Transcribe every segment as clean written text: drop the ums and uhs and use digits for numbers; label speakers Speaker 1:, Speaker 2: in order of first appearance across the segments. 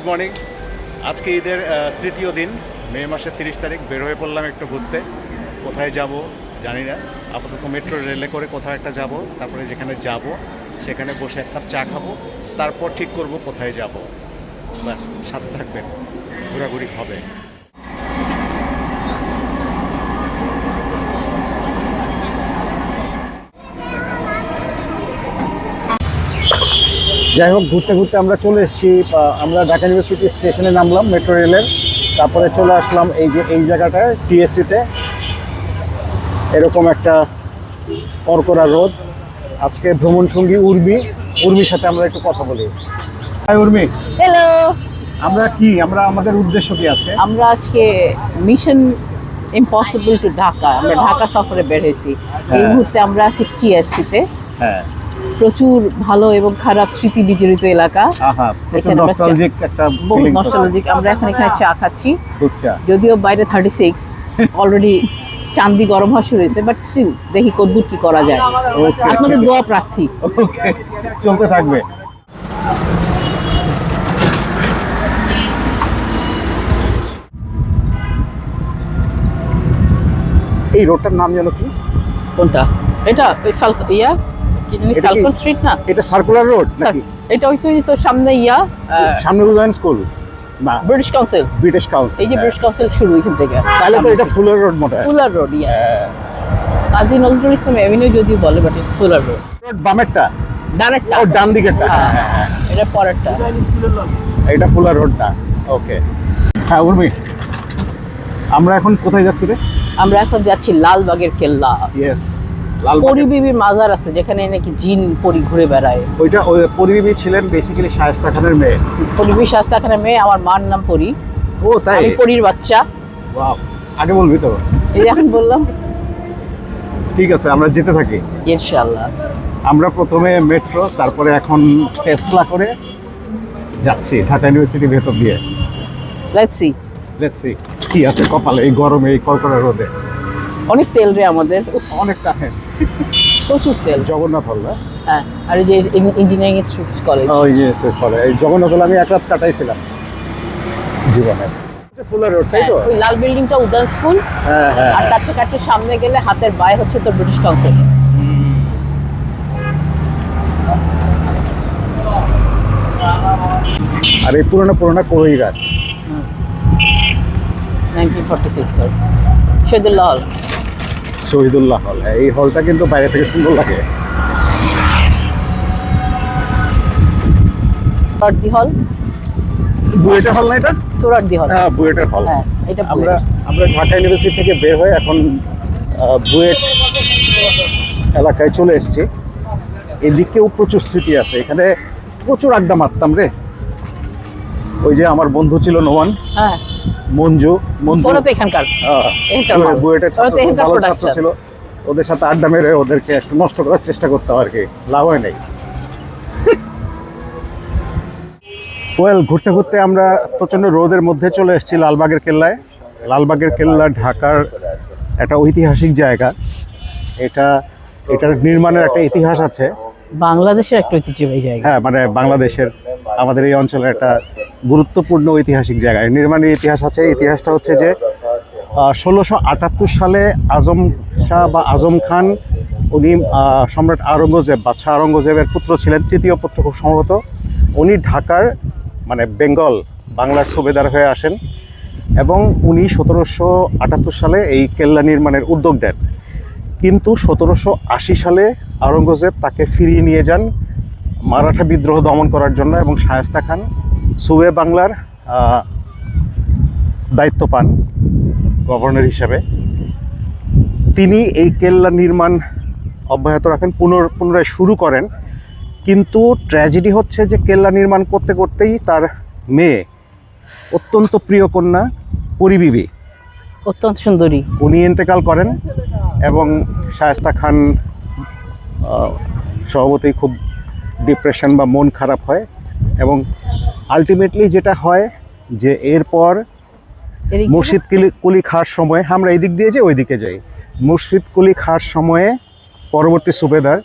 Speaker 1: Good morning. আজকে ঈদের তৃতীয় দিন, মে মাসের 30 তারিখ। বের হয়ে পড়লাম একটু ঘুরতে। কোথায় যাব জানি না, আপাতত মেট্রো রেলে করে কোথাও একটা যাব, তারপরে যেখানে যাব সেখানে বসে এক কাপ চা খাবো, তারপর ঠিক করব কোথায় যাব। ব্যাস, সাথে থাকবেন, ঘোরাঘুরি হবে। যাই হোক, ঘুরতে ঘুরতে আমরা চলে এসেছি। আমরা ঢাকা ইউনিভার্সিটি স্টেশনে নামলাম মেট্রো রেলের, তারপরে চলে আসলাম এই জায়গাটায় টিএসসিতে। এরকম একটা করকরা রোদ। আজকে ভ্রমণ সঙ্গী উর্মির সাথে আমরা একটু কথা বলি। হাই উর্মি।
Speaker 2: হ্যালো।
Speaker 1: আমরা আমাদের উদ্দেশ্য কি আজকে?
Speaker 2: আমরা আজকে মিশন ইম্পসিবল টু ঢাকা, আমরা ঢাকা সফরে বের হয়েছি। এই মুহূর্তে আমরা আছি টিএসসিতে।
Speaker 1: হ্যাঁ,
Speaker 2: প্রচুর ভালো এবং খারাপ স্মৃতি বিজড়িত এলাকা।
Speaker 1: প্রচুর নস্টালজিক একটা
Speaker 2: বহু নস্টালজিক। আমরা এখন এখানে চা খাচ্ছি,
Speaker 1: আচ্ছা।
Speaker 2: যদিও বাইরে 36 অলরেডি চান্দি গরম হওয়া শুরু হয়েছে, বাট স্টিল দেখি কদ্দূর কি করা যায়। আপনাদের দোয়া প্রার্থী।
Speaker 1: ওকে, চলতে থাকবে। এই রোডটার নাম জানো কি?
Speaker 2: কোনটা? এটা ওই ফাল্কন স্ট্রিট না?
Speaker 1: এটা সার্কুলার রোড নাকি?
Speaker 2: এটা ওই তো সামনে
Speaker 1: সামনে উদয়ন স্কুল না,
Speaker 2: ব্রিটিশ কাউন্সিল। এই যে ব্রিটিশ কাউন্সিল শুরু এখান থেকে।
Speaker 1: তাহলে তো এটা ফুলার রোড মনে হয়।
Speaker 2: Fuller road, Kazi Nazrul Islam Avenue যদিও বলে, বাট ইটস ফুলার রোড।
Speaker 1: বামেরটা,
Speaker 2: ডানেরটা,
Speaker 1: ও ডান দিকেরটা।
Speaker 2: এটা পরেরটা।
Speaker 1: এটা ফুলার রোড না। ওকে, হ্যাঁ উর্মি, আমরা এখন কোথায় যাচ্ছি রে?
Speaker 2: আমরা এখন যাচ্ছি লালবাগের কেল্লা।
Speaker 1: ইয়েস,
Speaker 2: পরি বিবির মাজার আছে যেখানে নাকি জিন পরি ঘুরে বেড়ায়।
Speaker 1: ওই পরি বিবি ছিলেন বেসিক্যালি শায়েস্তা খানের মেয়ে।
Speaker 2: পরি বিবি শায়েস্তা খানের মেয়ে। আমার মার নাম পরি।
Speaker 1: ও তাই?
Speaker 2: আমি পরির বাচ্চা।
Speaker 1: ওয়াও, আগে বলবি তো।
Speaker 2: এই যে এখন বললাম।
Speaker 1: ঠিক আছে, আমরা যেতে থাকি
Speaker 2: ইনশাআল্লাহ।
Speaker 1: আমরা প্রথমে মেট্রো, তারপরে এখন টেসলা করে যাচ্ছি ঢাকা ইউনিভার্সিটির ভেতর দিয়ে।
Speaker 2: লেটস সি
Speaker 1: কি আছে কপালে এই গরমে, এই কড়কড়া রোদে।
Speaker 2: অনেক তেল রে আমাদের,
Speaker 1: অনেকটা। হ্যাঁ,
Speaker 2: প্রচুর তেল।
Speaker 1: জগন্নাথ হল না?
Speaker 2: হ্যাঁ, আর এই যে ইঞ্জিনিয়ারিং ইনস্টিটিউট কলেজ।
Speaker 1: ওই যে কলেজ, এই জগন্নাথ হল আমি এক রাত কাটাইছিলাম জীবনে। ফুলার রোড, তাই তো?
Speaker 2: ওই লাল বিল্ডিংটা উদয়ন স্কুল।
Speaker 1: হ্যাঁ হ্যাঁ।
Speaker 2: আর তার থেকে একটু সামনে গেলে হাতের বাঁয়ে হচ্ছে তো ব্রিটিশ কাউন্সিল।
Speaker 1: আর এই পুরোনো কড়ই গাছ।
Speaker 2: 1946 স্যার।
Speaker 1: শহীদুল্লাহ হল। এই হলটা কিন্তু বাইরে থেকে সুন্দর লাগে।
Speaker 2: সোহরাওয়ার্দী হল।
Speaker 1: বুয়েটের হল না এটা?
Speaker 2: সোহরাওয়ার্দী হল।
Speaker 1: হ্যাঁ, বুয়েটের হল।
Speaker 2: হ্যাঁ, এটা
Speaker 1: আমরা ঢাকা ইউনিভার্সিটি থেকে বের হয়ে এখন বুয়েট এলাকায় চলে এসেছি। এদিকেও প্রচুর স্মৃতি আছে, এখানে প্রচুর আড্ডা মারতাম রে। ওই যে আমার বন্ধু ছিল নোমান,
Speaker 2: হ্যাঁ,
Speaker 1: মঞ্জু
Speaker 2: ওরা তো এখানকার।
Speaker 1: বুয়েটের ভালো ছাত্র ছিল। ওদের সাথে আড্ডা মেরে ওদেরকে একটু নষ্ট করার চেষ্টা করতাম, আর কি লাভ হয় নাই। ঘুরতে ঘুরতে আমরা প্রচণ্ড রোদের মধ্যে চলে এসেছি লালবাগের কেল্লায়। লালবাগের কেল্লা ঢাকার একটা ঐতিহাসিক জায়গা। এটার নির্মাণের একটা ইতিহাস আছে।
Speaker 2: বাংলাদেশের একটা ঐতিহ্যবাহী জায়গা।
Speaker 1: হ্যাঁ, মানে বাংলাদেশের, আমাদের এই অঞ্চলের একটা গুরুত্বপূর্ণ ঐতিহাসিক জায়গা। নির্মাণের ইতিহাস আছে। ইতিহাসটা হচ্ছে যে 1678 সালে আজম শাহ বা আজম খান, উনি সম্রাট আওরঙ্গজেব, বাদশাহ আওরঙ্গজেবের পুত্র ছিলেন, তৃতীয় পুত্র খুব সম্ভবত। উনি ঢাকার মানে বাংলার সুবেদার হয়ে আসেন এবং উনি 1778 সালে এই কেল্লা নির্মাণের উদ্যোগ দেন। কিন্তু 1780 সালে আওরঙ্গজেব তাকে ফিরিয়ে নিয়ে যান মারাঠা বিদ্রোহ দমন করার জন্য, এবং শায়েস্তা খান সুবে বাংলার দায়িত্ব পান গভর্নর হিসাবে। তিনি এই কেল্লা নির্মাণ অব্যাহত রাখেন, পুনরায় শুরু করেন। কিন্তু ট্র্যাজেডি হচ্ছে যে কেল্লা নির্মাণ করতে করতেই তার মেয়ে, অত্যন্ত প্রিয় কন্যা পরি বিবি,
Speaker 2: অত্যন্ত সুন্দরী,
Speaker 1: উনি ইন্তেকাল করেন। এবং শায়েস্তা খান স্বভাবতই খুব ডিপ্রেশন বা মন খারাপ হয়। এবং আলটিমেটলি যেটা হয় যে এরপর মুর্শিদ কুলি খাওয়ার সময়, আমরা এই দিক দিয়ে যাই ওই দিকে যাই, মুর্শিদ কুলি খাওয়ার সময়ে পরবর্তী সুবেদার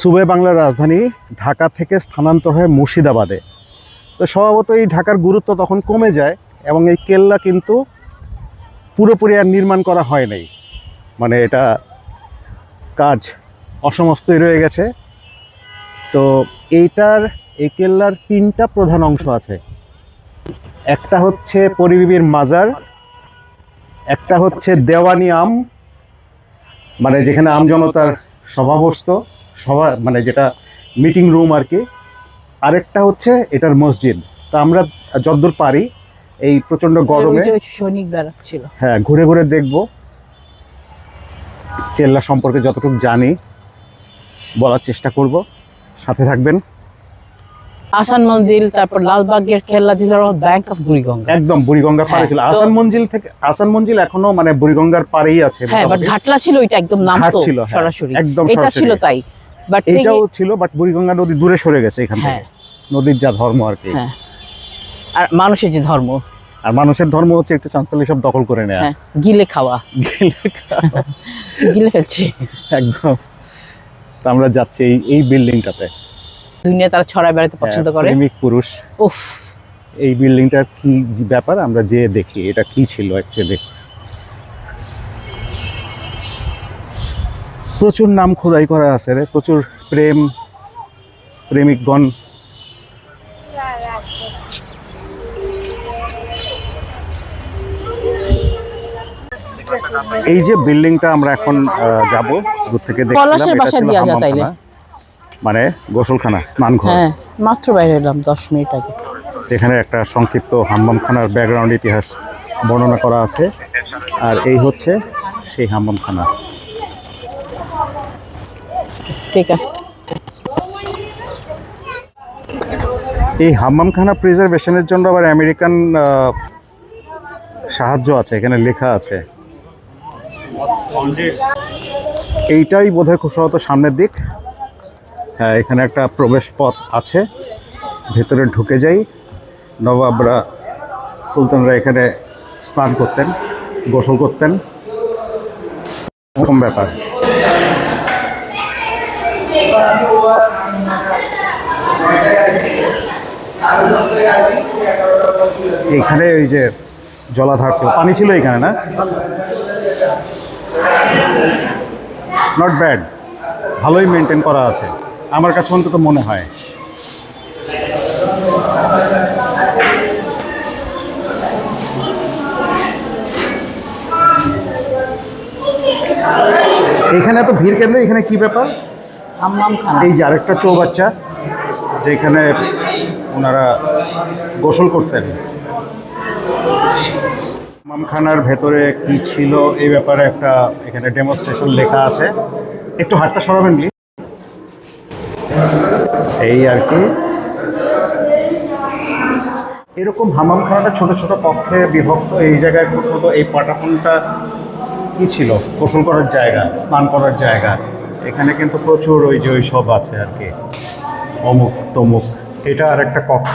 Speaker 1: সুবে বাংলার রাজধানী ঢাকা থেকে স্থানান্তর হয় মুর্শিদাবাদে। তো স্বভাবতই ঢাকার গুরুত্ব তখন কমে যায় এবং এই কেল্লা কিন্তু পুরোপুরি আর নির্মাণ করা হয় নাই, মানে এটা কাজ অসমাপ্তই রয়ে গেছে। তো এই কেল্লার 3টা প্রধান অংশ আছে। একটা হচ্ছে পরিবিবির মাজার, একটা হচ্ছে দেওয়ানি আম, মানে যেখানে আমজনতার সভা বসতো, মানে যেটা মিটিং রুম আর কি। আরেকটা হচ্ছে এটার মসজিদ। তো আমরা যতদূর পারি এই প্রচন্ড গরমে
Speaker 2: ওই যে সৈনিক ব্যারাক ছিল,
Speaker 1: হ্যাঁ ঘুরে ঘুরে দেখব, কেল্লা সম্পর্কে যতটুকু জানি বলার চেষ্টা করব। সাথে থাকবেন।
Speaker 2: আসান মঞ্জিল, তারপর লালবাগের কেল্লা, this are all bank of Buriganga.
Speaker 1: একদম বুড়িগঙ্গার পাড়ে
Speaker 2: হ্যাঁ,
Speaker 1: ছিল।
Speaker 2: তো-
Speaker 1: আসান মঞ্জিল এখনো মানে বুড়িগঙ্গার পাড়েই আছে।
Speaker 2: হ্যাঁ, বাট
Speaker 1: মোটামুটি।
Speaker 2: ঘাটলা ছিল, ওইটা একদম
Speaker 1: ঘাট
Speaker 2: নামতো
Speaker 1: ছিল, হ্যাঁ,
Speaker 2: সরাসরি,
Speaker 1: একদম
Speaker 2: এটা
Speaker 1: সরাসরি।
Speaker 2: ছিল তাই। বাট
Speaker 1: এইটাও ছিল, বাট বুড়িগঙ্গা নদী দূরে সরে গেছে এখান
Speaker 2: হ্যাঁ।
Speaker 1: থেকে, নদীর যা ধর্ম আর কি।
Speaker 2: হ্যাঁ, আর মানুষের যে ধর্ম,
Speaker 1: আর মানুষের ধর্ম হচ্ছে একটু চাঁচপালি সব দখল করে নেয়া।
Speaker 2: হ্যাঁ, গিলে খাওয়া, গিলে ফেলছে
Speaker 1: একদম। তো আমরা যাচ্ছি এই বিল্ডিংটাতে।
Speaker 2: দুনিয়া তারা ছড়ায় বেড়াতে পছন্দ করে।
Speaker 1: প্রেমিক পুরুষ।
Speaker 2: উফ,
Speaker 1: এই বিল্ডিংটার কি ব্যাপার আমরা যে দেখি এটা কি ছিল অ্যাকচুয়ালি। প্রচুর নাম খোদাই করা আছে রে, প্রচুর প্রেমিকগণ। এই যে বিল্ডিংটা আমরা এখন যাব, দূর থেকে দেখছিলাম,
Speaker 2: পলাশের
Speaker 1: এটা
Speaker 2: বাসা
Speaker 1: ছিল
Speaker 2: দিয়া যা
Speaker 1: হাম্মামখানা,
Speaker 2: তাইলে।
Speaker 1: মানে গোসলখানা, স্নানঘর।
Speaker 2: হ্যাঁ, মাত্র বাইরে এলাম 10 মিনিট আগে।
Speaker 1: এখানে একটা সংক্ষিপ্ত হাম্মামখানার ব্যাকগ্রাউন্ড ইতিহাস বর্ণনা করা আছে। আর এই হচ্ছে সেই হাম্মামখানা।
Speaker 2: ঠিক আছে।
Speaker 1: এই হাম্মামখানা প্রিজার্ভেশনের জন্য আবার আমেরিকান সাহায্য আছে, এখানে লেখা আছে। এইটাই বোধহয় খুব সম্ভবত সামনের দিক। হ্যাঁ, এখানে একটা প্রবেশ পথ আছে, ভেতরে ঢুকে যাই। নবাবরা, সুলতানরা এখানে স্নান করতেন, গোসল করতেন, এরকম ব্যাপার। এখানে ওই যে জলাধার ছিল, পানি ছিল এখানে, না? নট ব্যাড, ভালোই মেনটেন করা আছে আমার কাছে অন্তত মনে হয়। এখানে এত ভিড় কেন? এখানে কি ব্যাপার?
Speaker 2: হাম্মামখানা,
Speaker 1: এই যে আরেকটা চৌবাচ্চা, যেখানে ওনারা গোসল করতেন। হাম্মামখানার ভেতরে কি ছিল এই ব্যাপারে একটা এখানে ডেমনস্ট্রেশন লেখা আছে। একটু হাতটা সরাবেন প্লিজ। এই আর কি, এরকম হাম্মামখানাটা ছোট ছোট কক্ষে বিভক্ত। এই জায়গায় প্রথমত এই পাটাতনটা কি ছিল? গোসল করার জায়গা, স্নান করার জায়গা। এখানে কিন্তু প্রচুর ওই যে ওই সব আছে আর কি, অমুক তমুক। এটা আর একটা কক্ষ।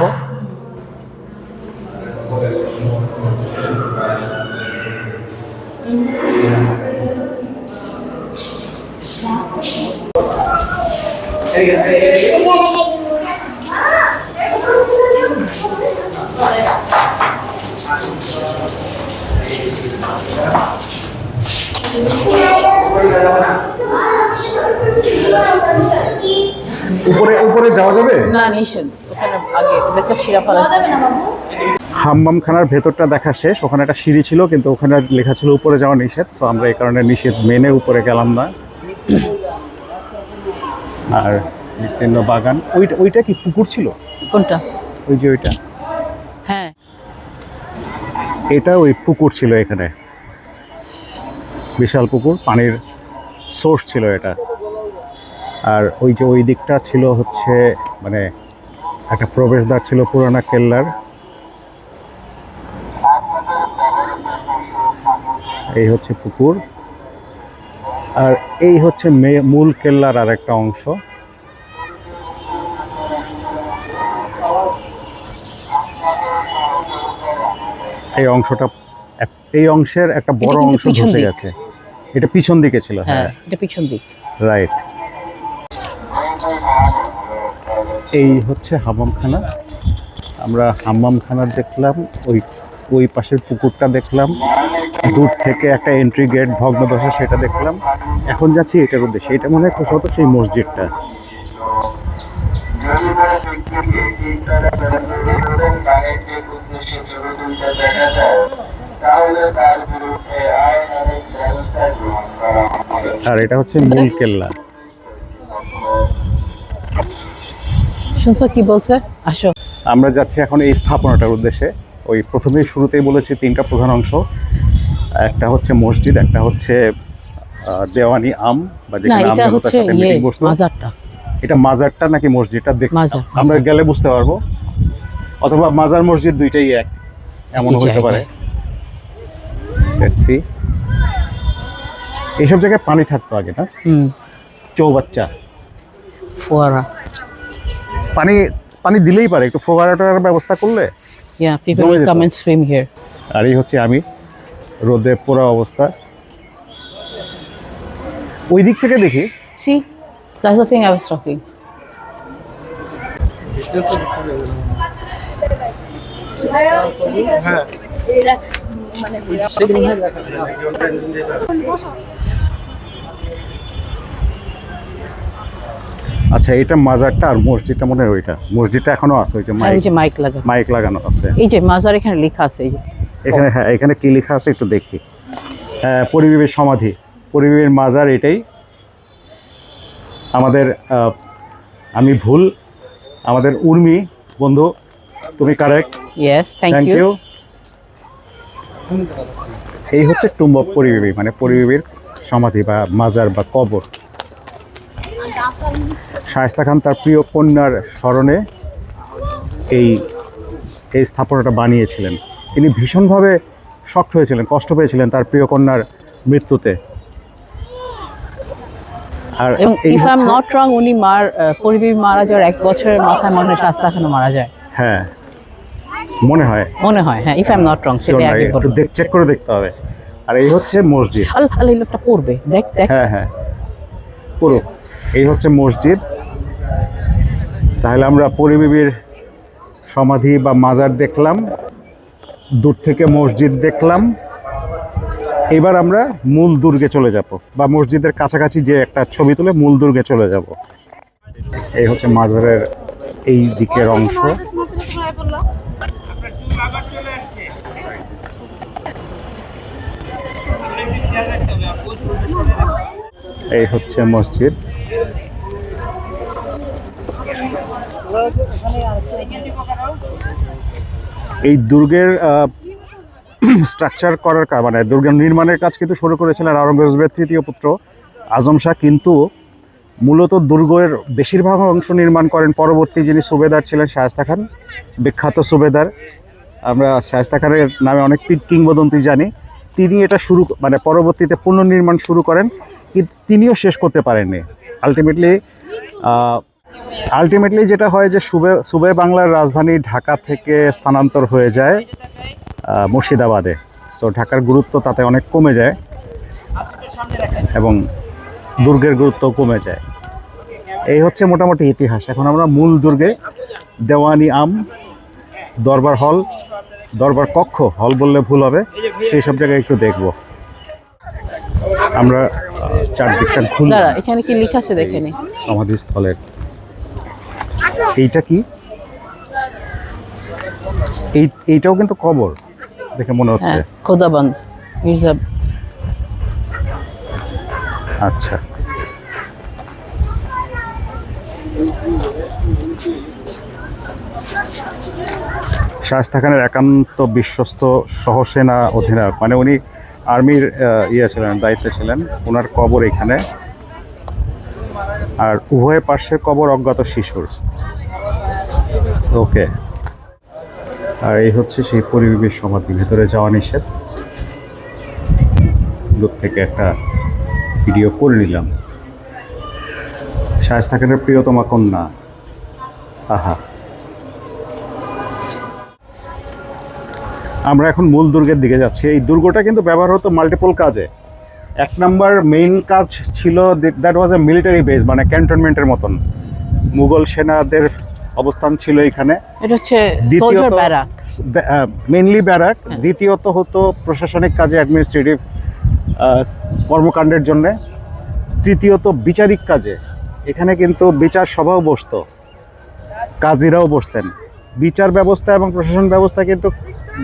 Speaker 1: উপরে উপরে যাওয়া যাবে?
Speaker 2: না নিষেধ, ওখানে আগে একটা ছিঁড়া ফেলা যাবে না বাবু।
Speaker 1: হাম্মামখানার ভেতরটা দেখা শেষ, ওখানে একটা সিঁড়ি ছিল কিন্তু ওখানে লেখা ছিল উপরে যাওয়া নিষেধ। সো আমরা এই কারণে নিষেধ মেনে উপরে গেলাম না। আর বিস্তীর্ণ বাগান। ওইটা কি পুকুর ছিল?
Speaker 2: কোনটা?
Speaker 1: ওই যে ওইটা,
Speaker 2: হ্যাঁ,
Speaker 1: এটা ওই পুকুর ছিল এখানে, বিশাল পুকুর, পানির সোর্স ছিল এটা। আর ওই যে ওই দিকটা ছিল হচ্ছে মানে একটা প্রবেশদ্বার ছিল পুরানা কেল্লার। এই হচ্ছে পুকুর, আর এই হচ্ছে মূল কেল্লার আর একটা অংশ। এই অংশটা, এই অংশের একটা বড়
Speaker 2: কিন্তু
Speaker 1: অংশ
Speaker 2: পিছন
Speaker 1: ধসে
Speaker 2: দিক।
Speaker 1: গেছে। এটা পিছন দিকে ছিল,
Speaker 2: হ্যাঁ,
Speaker 1: হ্যাঁ,
Speaker 2: এটা পিছন দিক।
Speaker 1: রাইট। এই হচ্ছে হাম্মামখানা। আমরা হাম্মামখানা দেখলাম, ওই ওই পাশের পুকুরটা দেখলাম, দূর থেকে একটা এন্ট্রি গেট ভগ্নদশা সেটা দেখলাম। এখন যাচ্ছি এটার উদ্দেশ্যে, এটা মনে হয় খুশি হতো সেই মসজিদটা। আর এটা হচ্ছে মূল কেল্লা।
Speaker 2: শুনছো কি বলছে? আসো।
Speaker 1: আমরা যাচ্ছি এখন এই স্থাপনাটার উদ্দেশ্যে। ওই প্রথমেই শুরুতেই বলেছি তিনটা প্রধান অংশ, একটা হচ্ছে মসজিদ, একটা হচ্ছে দেওয়ানি আম বা
Speaker 2: না,
Speaker 1: যেখানে
Speaker 2: এটা হচ্ছে
Speaker 1: মিটিং বসতো।
Speaker 2: মাজারটা।
Speaker 1: এটা মাজারটা নাকি মসজিদটা দেখ,
Speaker 2: মাজার,
Speaker 1: আমরা
Speaker 2: মাজার।
Speaker 1: গেলে বুঝতে পারবো, অথবা মাজার মসজিদ দুইটাই এক, এমন
Speaker 2: একই
Speaker 1: হতে পারে।
Speaker 2: জায়গায়।
Speaker 1: দেখছি এইসব জায়গায় পানি থাকতো আগে না, চৌবাচ্চা,
Speaker 2: ফোয়ারা।
Speaker 1: পানি পানি দিলেই পারে, একটু ফোয়ারাটার ব্যবস্থা করলে।
Speaker 2: Yeah, people
Speaker 1: জমে
Speaker 2: will
Speaker 1: যেত।
Speaker 2: come and swim here.
Speaker 1: আর এই হচ্ছে আমি, রোদে পোড়া অবস্থা। ওই দিক থেকে দেখি
Speaker 2: See, that's the thing I was talking.
Speaker 1: আচ্ছা এটা মাজারটা, আর মসজিদটা মনে হয় ওইটা, মসজিদটা এখনো আছে, ওই যে
Speaker 2: আর ওই যে মাইক লাগানো।
Speaker 1: মাইক লাগানো আছে
Speaker 2: এই যে মাজার এখানে লেখা আছে, এই যে
Speaker 1: এখানে। হ্যাঁ এখানে কি লেখা আছে একটু দেখি। হ্যাঁ, পরিবীবের সমাধি, পরিবীবের মাজার এটাই। আমাদের আমি ভুল, আমাদের উর্মি বন্ধু তুমি correct,
Speaker 2: Yes, thank
Speaker 1: thank
Speaker 2: you.
Speaker 1: You. এই হচ্ছে টুম্ব অফ পরিবীবী, মানে পরিবীবীর সমাধি বা মাজার বা কবর। শায়েস্তা খান তার প্রিয় কন্যার স্মরণে এই এই স্থাপনাটা বানিয়েছিলেন। তিনি ভীষণভাবে শক্ট হয়েছিলেন, কষ্ট পেয়েছিলেন তার প্রিয় কন্যার মৃত্যুতে। আর
Speaker 2: এবং
Speaker 1: এই
Speaker 2: if I'm
Speaker 1: হচ্ছে-
Speaker 2: not wrong, উনি পরিবেশ মারা যাওয়ার 1 বছরের মাথায় মনে হয় শাস্তা খানও মারা যায়।
Speaker 1: হ্যাঁ মনে হয়,
Speaker 2: মনে হয়, হ্যাঁ, if I'm not wrong,
Speaker 1: Sure
Speaker 2: সেটা
Speaker 1: না,
Speaker 2: আগে
Speaker 1: একটু
Speaker 2: বলবো।
Speaker 1: চেক করে দেখতে হবে। আর এই হচ্ছে মসজিদ।
Speaker 2: আল্লাহ আল্লাহ, এই লোকটা পড়বে, দেখ দেখ।
Speaker 1: হ্যাঁ হ্যাঁ পুরো এই হচ্ছে মসজিদ। তাহলে আমরা পরিবীবীর সমাধি বা মাজার দেখলাম, দূর থেকে মসজিদ দেখলাম। এবার আমরা মূল দুর্গে চলে যাব, বা মসজিদের কাছাকাছি যে একটা ছবি তুলে মূল দুর্গে চলে যাব। এই হচ্ছে মাজারের এই দিকের অংশ। এই হচ্ছে মসজিদ। এই দুর্গের স্ট্রাকচার করার কাজ, মানে দুর্গের নির্মাণের কাজ কিন্তু শুরু করেছিলেন আওরঙ্গজেবের তৃতীয় পুত্র আজম শাহ, কিন্তু মূলত দুর্গের বেশিরভাগ অংশ নির্মাণ করেন পরবর্তী যিনি সুবেদার ছিলেন শায়েস্তা খান, বিখ্যাত সুবেদার। আমরা শায়েস্তা খানের নামে অনেক কিংবদন্তি জানি। তিনি এটা মানে পরবর্তীতে পুনর্নির্মাণ শুরু করেন, কিন্তু তিনিও শেষ করতে পারেননি। আলটিমেটলি যেটা হয় যে সুবে বাংলার রাজধানী ঢাকা থেকে স্থানান্তর হয়ে যায় মুর্শিদাবাদে। সো ঢাকার গুরুত্ব তাতে অনেক কমে যায় এবং দুর্গের গুরুত্ব কমে যায়। এই হচ্ছে মোটামুটি ইতিহাস। এখন আমরা মূল দুর্গে, দেওয়ানি আম, দরবার হল, দরবার কক্ষ, হল বললে ভুল হবে, সেই সব জায়গায় একটু দেখব। আমরা চারদিকটা ঘুরলাম।
Speaker 2: দাঁড়া, এখানে কি লেখা আছে দেখে নি।
Speaker 1: সমাধিস্থলের এইটা কি, এইটাও কিন্তু কবর দেখে মনে হচ্ছে।
Speaker 2: হ্যাঁ, খোদাবন্দ মির্জা।
Speaker 1: আচ্ছা শায়েস্তা খানের একান্ত বিশ্বস্ত সহসেনা অধিনায়ক, মানে উনি আর্মির ছিলেন, দায়িত্বে ছিলেন। ওনার কবর এখানে, আর উভয় পার্শ্বের কবর অজ্ঞাত শিশুর। ওকে, আর এই হচ্ছে সেই পরিবেশ সমাধি। ভেতরে যাওয়া নিষেধ, দূর থেকে একটা ভিডিও করে নিলাম। শায়েস্তা খানের প্রিয়তমা কন্যা, আহা। আমরা এখন মূল দুর্গের দিকে যাচ্ছি। এই দুর্গটা কিন্তু ব্যবহার হতো মাল্টিপল কাজে। 1 নাম্বার মেইন কাজ ছিল that was A military base, মানে ক্যান্টনমেন্টের মতন। মুঘল সেনাদের অবস্থান ছিল এখানে।
Speaker 2: এটা হচ্ছে
Speaker 1: দ্বিতীয়ত
Speaker 2: সোলজার ব্যারাক।
Speaker 1: মেইনলি ব্যারাক, দ্বিতীয়ত হতো প্রশাসনিক কাজে, অ্যাডমিনিস্ট্রেটিভ কর্মকাণ্ডের জন্যে, তৃতীয়ত বিচারিক কাজে। এখানে কিন্তু বিচার সভাও বসতো, কাজীরাও বসতেন। বিচার ব্যবস্থা এবং প্রশাসন ব্যবস্থা কিন্তু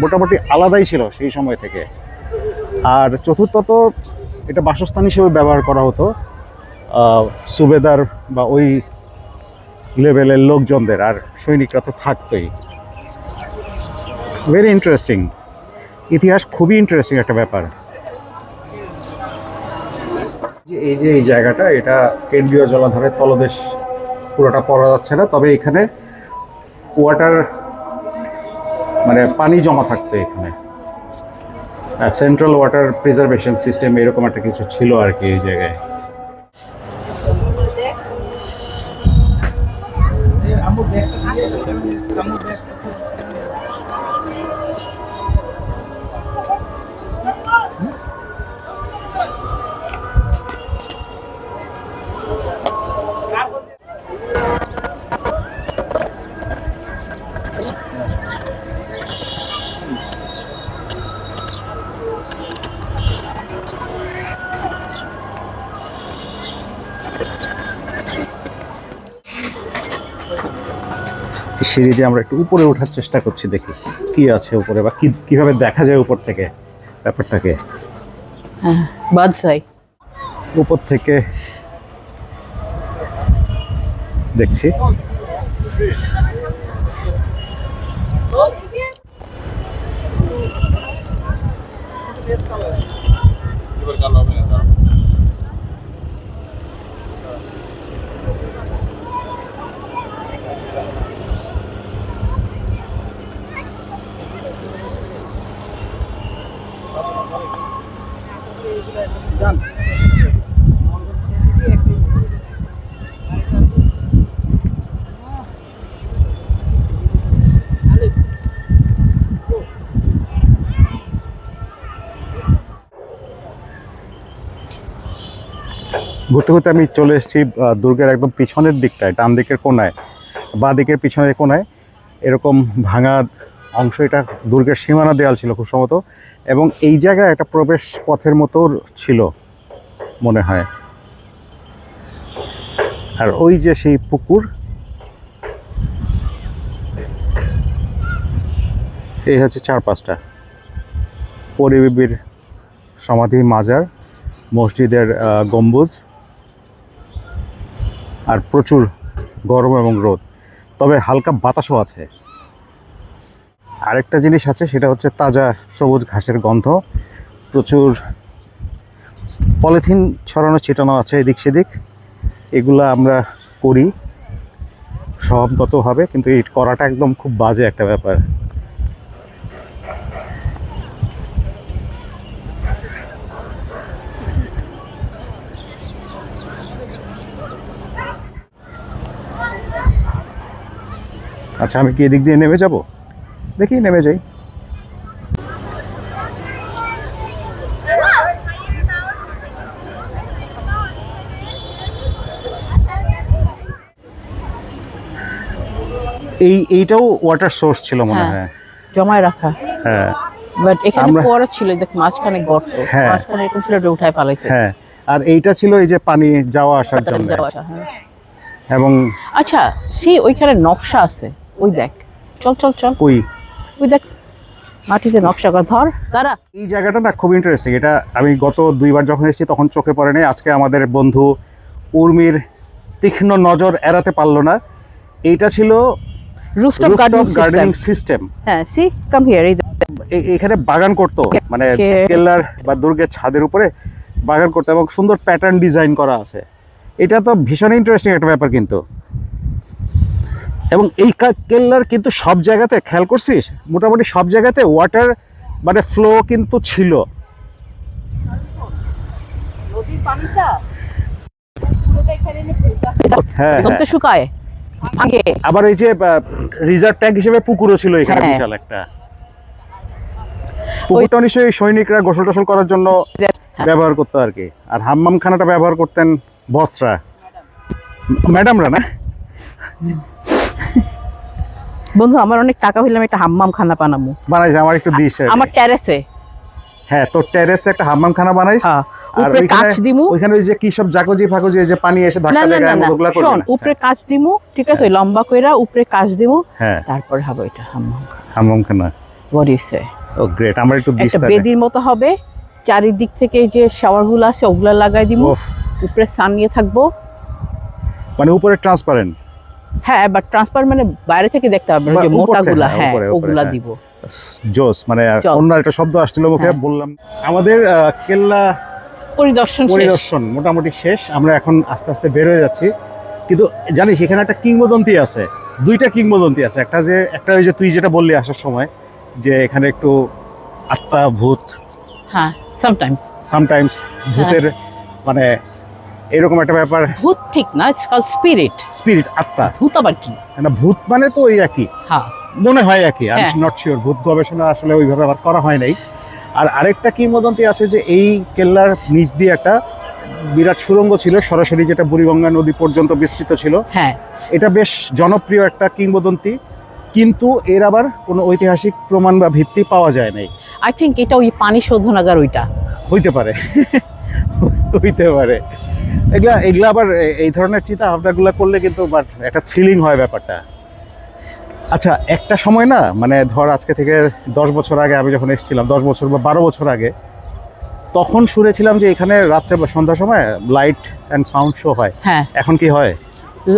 Speaker 1: মোটামুটি আলাদাই ছিল সেই সময় থেকে। আর চতুর্থত এটা বাসস্থান হিসেবে ব্যবহার করা হতো সুবেদার বা ওই লেভেলের লোকজনদের, আর সৈনিকরা তো থাকতোই। ভেরি ইন্টারেস্টিং, ইতিহাস খুবই ইন্টারেস্টিং একটা ব্যাপার। এই যে এই জায়গাটা, এটা কেন্দ্রীয় জলাধারের তলদেশ, পুরোটা পড়া যাচ্ছে না, তবে এখানে ওয়াটার মানে পানি জমা থাকতো এখানে, সেন্ট্রাল ওয়াটার প্রিজার্ভেশন সিস্টেম এরকম একটা কিছু ছিল আর কি এই জায়গায়। সিঁড়ি দিয়ে আমরা একটু উপরে ওঠার চেষ্টা করছি, দেখি কি আছে উপরে বা কিভাবে দেখা যায় উপর থেকে ব্যাপারটাকে।
Speaker 2: হ্যাঁ, বাদশাই
Speaker 1: উপর থেকে দেখছি। ঘুরতে ঘুরতে আমি চলে এসেছি দুর্গের একদম পিছনের দিকটায়, ডান দিকের কোনায়, বাঁ দিকের পিছনের কোনায় এরকম ভাঙা অংশ। এটা দুর্গের সীমানা দেয়াল ছিল খুব সম্ভবত, এবং এই জায়গায় একটা প্রবেশ পথের মতো ছিল মনে হয়। আর ওই যে সেই পুকুর, এই হচ্ছে চারপাশটা, পরিবিবির সমাধি, মাজার, মসজিদের গম্বুজ, আর প্রচুর গরম এবং রোদ, তবে হালকা বাতাসও আছে। আরেকটা জিনিস আছে, সেটা হচ্ছে তাজা সবুজ ঘাসের গন্ধ। প্রচুর পলিথিন ছড়ানো ছিটানো আছে এদিক সেদিক, এগুলো আমরা করি স্বভাবগতভাবে, কিন্তু এই করাটা একদম খুব বাজে একটা ব্যাপার। আচ্ছা, আমি কি এদিক দিয়ে নেমে যাব? দেখি, নেমে যাই। এইটাও ওয়াটার সোর্স ছিল মনে
Speaker 2: হ্যাঁ,
Speaker 1: হয়।
Speaker 2: জমায় রাখা।
Speaker 1: হ্যাঁ,
Speaker 2: বাট এখানে
Speaker 1: আমরা-
Speaker 2: ফোয়ারা ছিল, দেখ মাঝখানে গর্ত,
Speaker 1: হ্যাঁ।
Speaker 2: মাঝখানে এরকম ছিল, ওটা উঠায় ফেলাইছে।
Speaker 1: হ্যাঁ, আর এইটা ছিল এই যে পানি যাওয়া আসার জন্য।
Speaker 2: যাওয়া আসা, হ্যাঁ।
Speaker 1: এবং
Speaker 2: আচ্ছা, সেই ওইখানে নকশা আছে, ওই দেখ, চল চল চল,
Speaker 1: ওই
Speaker 2: ওই দেখ মাটিতে নকশা করা, ধর দাঁড়া।
Speaker 1: এই জায়গাটা না খুব ইন্টারেস্টিং। এটা আমি গত 2বার যখন এসেছি তখন চোখে পড়েনি, আজকে আমাদের বন্ধু উর্মির তীক্ষ্ণ নজর এড়াতে পারলো না। এইটা ছিল
Speaker 2: rooftop gardening
Speaker 1: gardening
Speaker 2: system.
Speaker 1: System.
Speaker 2: হ্যাঁ, সি কাম হিয়ার, এই দেখ।
Speaker 1: এখানে বাগান করতো, মানে কেল্লার বা দুর্গের ছাদের উপরে বাগান করতো, এবং সুন্দর প্যাটার্ন ডিজাইন করা আছে। এটা তো ভীষণ ইন্টারেস্টিং একটা ব্যাপার কিন্তু। এবং এই কেল্লার কিন্তু সব জায়গাতে, খেয়াল করছিস, মোটামুটি সব জায়গাতে ওয়াটার মানে ফ্লো কিন্তু ছিল।
Speaker 2: নদীর পানিটা
Speaker 1: হ্যাঁ,
Speaker 2: একদম তো শুকায় আগে।
Speaker 1: আবার এই যে রিজার্ভ ট্যাঙ্ক হিসেবে পুকুরও ছিল এখানে,
Speaker 2: হ্যাঁ।
Speaker 1: বিশাল একটা। পুকুরটা নিশ্চয়ই সৈনিকরা গোসল টোসল করার জন্য ব্যবহার করতো আর কি। আর হাম্মাম খানাটা ব্যবহার করতেন বসরা, ম্যাডামরা না।
Speaker 2: বন্ধু আমার অনেক টাকা হইলে আমি একটা হাম্মাম খানা বানাবো।
Speaker 1: বানাইছে আমার একটু দিস।
Speaker 2: আমার টেরেসে।
Speaker 1: হ্যাঁ তোর টেরেসে একটা হাম্মাম খানা বানাইস।
Speaker 2: হ্যাঁ
Speaker 1: আর
Speaker 2: উপরে কাঁচ দিমু।
Speaker 1: ওইখানে ওই যে কি সব জাগজি ফাগজি যে পানি এসে ধাক্কা দেয় গায়ের মধ্যে ওগুলা করবে
Speaker 2: শোন
Speaker 1: না।
Speaker 2: উপরে কাঁচ দিমু, ঠিক আছে, লম্বা কইরা উপরে কাঁচ দিমু,
Speaker 1: হ্যাঁ
Speaker 2: তারপর হবে এটা হাম্মাম খানা।
Speaker 1: হাম্মাম খানা।
Speaker 2: What is say?
Speaker 1: Oh great, আমার একটু দিস
Speaker 2: একটা
Speaker 1: তাহলে।
Speaker 2: বেদির মতো হবে, চারিদিক থেকে যে শাওয়ারগুলো আছে ওগুলা লাগাই দিমু,
Speaker 1: ওফ,
Speaker 2: উপরে সান নিয়ে থাকবো।
Speaker 1: মানে উপরে ট্রান্সপারেন্ট।
Speaker 2: হ্যাঁ বাট ট্রান্সপার মানে বাইরে থেকে দেখতে হবে
Speaker 1: বা
Speaker 2: যে
Speaker 1: উপর থেকে,
Speaker 2: মোটাগুলা,
Speaker 1: হ্যাঁ,
Speaker 2: হ্যাঁ
Speaker 1: উপরে,
Speaker 2: ওগুলা
Speaker 1: হ্যাঁ।
Speaker 2: দিব।
Speaker 1: জোস, মানে
Speaker 2: চল।
Speaker 1: অন্য একটা শব্দ আসছিল মুখে,
Speaker 2: হ্যাঁ।
Speaker 1: বললাম। আমাদের কেল্লা
Speaker 2: পরিদর্শন শেষ।
Speaker 1: পরিদর্শন মোটামুটি শেষ, আমরা এখন আস্তে আস্তে বের হয়ে যাচ্ছি। কিন্তু জানিস এখানে একটা কিংবদন্তি আছে, দুইটা কিংবদন্তি আছে। একটা ওই যে তুই যেটা বললি আসার সময়, যে এখানে একটু আত্মা ভূত,
Speaker 2: হ্যাঁ সামটাইমস।
Speaker 1: সামটাইমস ভূতের মানে এরকম একটা ব্যাপার।
Speaker 2: ভূত ঠিক না, ইটস কল স্পিরিট।
Speaker 1: স্পিরিট, আত্মা।
Speaker 2: ভূত আবার কি?
Speaker 1: না ভূত মানে তো ওই একই,
Speaker 2: হ্যাঁ
Speaker 1: মনে হয় একই, আমি
Speaker 2: হ্যাঁ।
Speaker 1: নট শিওর, ভূত গবেষণা আসলে ওইভাবে আবার করা হয় নাই। আর আরেকটা কিংবদন্তি আছে যে এই কেল্লার নিচ দিয়ে একটা বিরাট সুড়ঙ্গ ছিল সরাসরি, যেটা বুড়িগঙ্গা নদী পর্যন্ত বিস্তৃত ছিল।
Speaker 2: হ্যাঁ
Speaker 1: এটা বেশ জনপ্রিয় একটা কিংবদন্তি, কিন্তু এর আবার কোনো ঐতিহাসিক প্রমাণ বা ভিত্তি পাওয়া যায় নাই।
Speaker 2: আই থিঙ্ক এটা ওই পানি শোধনাগার ওইটা
Speaker 1: হইতে পারে হইতে পারে। এগুলা আবার এই ধরনের চিন্তা ভাবনাগুলো করলে কিন্তু বাট একটা থ্রিলিং হয় ব্যাপারটা। আচ্ছা একটা সময় না, মানে ধর আজকে থেকে 10 বছর আগে আমি যখন এসেছিলাম, 10 বছর বা 12 বছর আগে, তখন শুনেছিলাম যে এখানে রাত্রে বা সন্ধ্যার সময় লাইট অ্যান্ড সাউন্ড শো হয়।
Speaker 2: হ্যাঁ
Speaker 1: এখন কি হয়?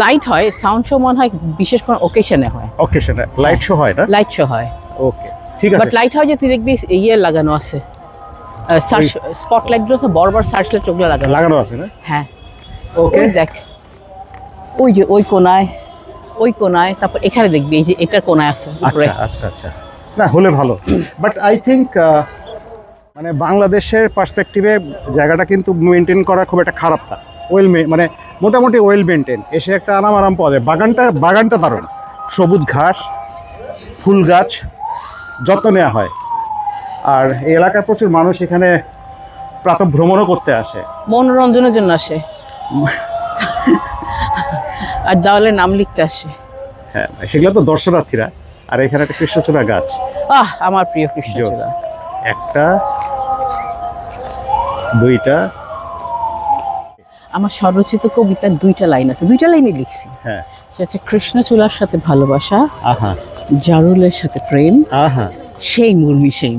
Speaker 2: লাইট হয়, সাউন্ড শো মনে হয় বিশেষ কোনো ওকেশনে হয়।
Speaker 1: অকেশনে লাইট শো হয় না?
Speaker 2: লাইট শো হয়,
Speaker 1: ওকে ঠিক
Speaker 2: বাট
Speaker 1: আছে।
Speaker 2: লাইট হয় যে তুই দেখবি ইয়ে লাগানো আছে, স্পটলাইট গুলো বড় বড় সার্চ লাইট ওগুলো
Speaker 1: লাগানো আছে না?
Speaker 2: হ্যাঁ
Speaker 1: ওকে
Speaker 2: ওই দেখ, ওই যে ওই কোনায়, ওই কোনায়, তারপর এখানে দেখবি এই যে এটার কোনায় আছে উপরে।
Speaker 1: আচ্ছা আচ্ছা আচ্ছা, না হলে ভালো। বাট আই থিঙ্ক মানে বাংলাদেশের পার্সপেক্টিভে জায়গাটা কিন্তু মেনটেন করা খুব একটা খারাপ না, মানে মোটামুটি ওয়েল মেনটেন। এসে একটা আরাম পাওয়া যায়। বাগানটা দারুণ, সবুজ ঘাস, ফুল গাছ, যত্ন নেওয়া হয়। আর এই এলাকার প্রচুর মানুষ এখানে প্রাতঃ ভ্রমণও করতে আসে।
Speaker 2: মনোরঞ্জনের জন্য আসে আর দেওয়ালে নাম লিখতে আসে।
Speaker 1: হ্যাঁ সেগুলো তো দর্শনার্থীরা। আর এখানে একটা কৃষ্ণচূড়া গাছ,
Speaker 2: আমার প্রিয় কৃষ্ণচূড়া।
Speaker 1: একটা, দুইটা।
Speaker 2: আমার স্বরচিত কবিতার 2টা লাইন আছে, 2টা লাইনই লিখছি।
Speaker 1: হ্যাঁ,
Speaker 2: সেটা হচ্ছে কৃষ্ণচূড়ার সাথে ভালোবাসা,
Speaker 1: আহা
Speaker 2: জারুলের সাথে প্রেম,
Speaker 1: আহা।
Speaker 2: সেই মুরমি সেই।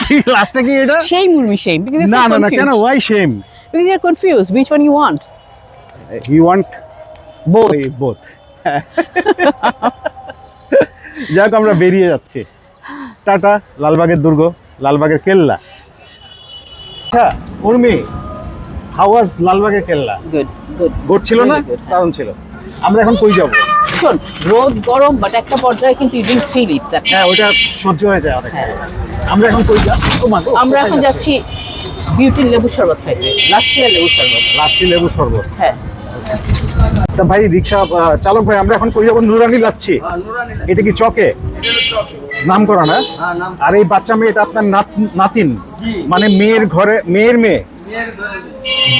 Speaker 1: কি লাস্টে কি এটা?
Speaker 2: সেই মুরমি সেই, because
Speaker 1: না না না, কেন? Why shame?
Speaker 2: because you're confused which one you want.
Speaker 1: You want
Speaker 2: Both.
Speaker 1: Both. যাক আমরা বেরিয়ে যাচ্ছি। টাটা। লালবাগের দুর্গ, লালবাগের কেল্লা। আচ্ছা উর্মি, হাউ ওয়াজ লালবাগের কেল্লা?
Speaker 2: Good, good.
Speaker 1: গুড ছিল না?
Speaker 2: Really good.
Speaker 1: দারুণ ছিল। আমরা এখন কই যাব?
Speaker 2: শোন, রোদ গরম, বাট একটা পর্যায়ে কিন্তু you didn't feel it that.
Speaker 1: হ্যাঁ ওটা সহ্য হয়ে যায় অনেক।
Speaker 2: হ্যাঁ।
Speaker 1: আমরা এখন কই যাব?
Speaker 2: আমরা এখন যাচ্ছি বিউটি লেবু শরবত খাইতে, লাচ্ছি আর লেবু শরবত।
Speaker 1: লাচ্ছি লেবু শরবত।
Speaker 2: হ্যাঁ
Speaker 1: তা ভাই রিক্সা চালক ভাই, আমরা এখন কই যাব? নুরানি লাচ্ছি। এটা কি চকে নাম করা না? আর এই বাচ্চা মেয়েটা আপনার নাতিন, মানে মেয়ের ঘরে, মেয়ের মেয়ে?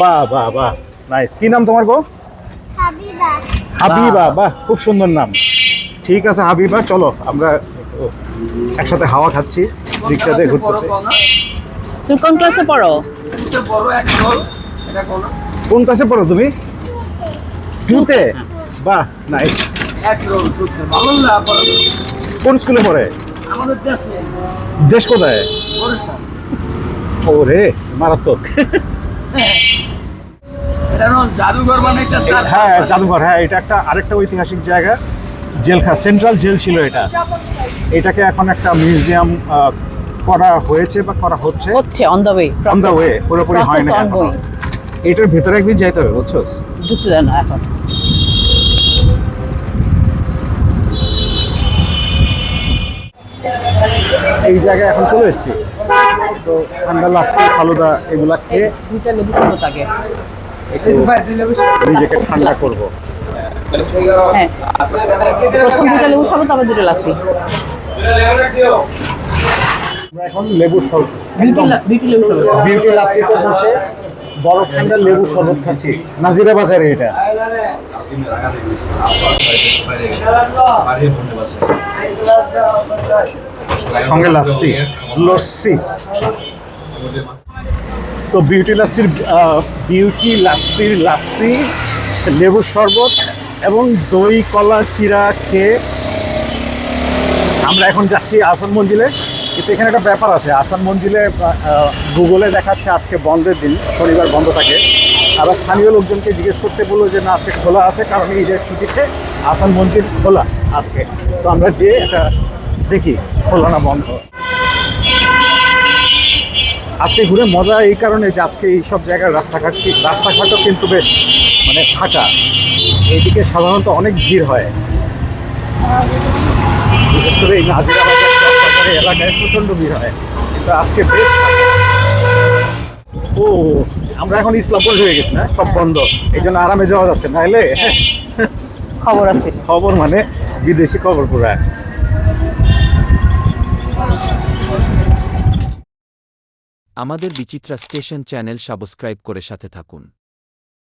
Speaker 1: বাহ বাহ বাহ, নাইস। কি নাম তোমার গো?
Speaker 3: হাবিবা।
Speaker 1: হাবিবা। বাহ, খুব সুন্দর নাম। ঠিক আছে হাবিবা, চলো আমরা একসাথে হাওয়া খাচ্ছি, রিক্সাতে ঘুরতেছে।
Speaker 2: তুমি কোন ক্লাসে পড়ো?
Speaker 1: কোন ক্লাসে পড়ো তুমি? 2-তে? বাহ নাইস। কোন স্কুলে পড়ে? দেশ কোথায়? ওরে মারাত্মক।
Speaker 4: জাদুঘর মানে
Speaker 1: হ্যাঁ জাদুঘর, হ্যাঁ এটা একটা আরেকটা ঐতিহাসিক জায়গা। জেলখানা, সেন্ট্রাল জেল ছিল এটা। এটাকে এখন একটা মিউজিয়াম করা হয়েছে বা করা হচ্ছে,
Speaker 2: on the way.
Speaker 1: On the way, পুরোপুরি হয় না এখনো। এটার ভেতরে একদিন যাইতে হবে, বুঝছো?
Speaker 2: ঢুকতে দেয় না এখন।
Speaker 1: এই জায়গায় এখন চলে এসেছি, তো ঠান্ডা লাচ্ছি, ফালুদা এগুলা খেয়ে
Speaker 2: 2টা লেবু শরবত আগে।
Speaker 1: একটু নিজেকে ঠান্ডা করব।
Speaker 2: হ্যাঁ প্রথম 2টা লেবু শরবত, আবার 2টা লাচ্ছি।
Speaker 1: আমরা এখন লেবু শরবত,
Speaker 2: বিউটি লেবু শরবত।
Speaker 1: বিউটি লাচ্ছিতে বসে বরফ ঠান্ডা লেবু শরবত খাচ্ছি নাজিরা বাজারে। এটা সঙ্গে লাচ্ছি লস্যি। তো বিউটি লাচ্ছির লাচ্ছি, লেবুর শরবত এবং দই কলা চিরা খেয়ে আমরা এখন যাচ্ছি আহসান মঞ্জিলে। কিন্তু এখানে একটা ব্যাপার আছে, আহসান মঞ্জিলে গুগলে দেখাচ্ছে আজকে বন্ধের দিন, শনিবার বন্ধ থাকে। আবার স্থানীয় লোকজনকে জিজ্ঞেস করতে বললো যে না, আজকে খোলা আছে, কারণ ঈদের ছুটিতে আহসান মঞ্জিল খোলা আজকে। তো আমরা যে এটা দেখি খোলা না বন্ধ। আজকে ঘুরে মজা এই কারণে যে আজকে এইসব জায়গার রাস্তাঘাটও কিন্তু বেশ মানে ফাঁকা। এইদিকে সাধারণত অনেক ভিড় হয়, বিশেষ করে এই নাজিরা বাজার এলাকায় প্রচণ্ড ভিড় হয়, কিন্তু আজকে বেশ ফাঁকা। ও, আমরা এখন ইসলামপুর হয়ে গেছি না, সব বন্ধ, এই জন্য আরামে যাওয়া যাচ্ছে। নাহলে
Speaker 2: খবর আছে,
Speaker 1: খবর মানে বিদেশি খবর পুরা।
Speaker 3: আমাদের বিচিত্রা স্টেশন চ্যানেল সাবস্ক্রাইব করে সাথে থাকুন।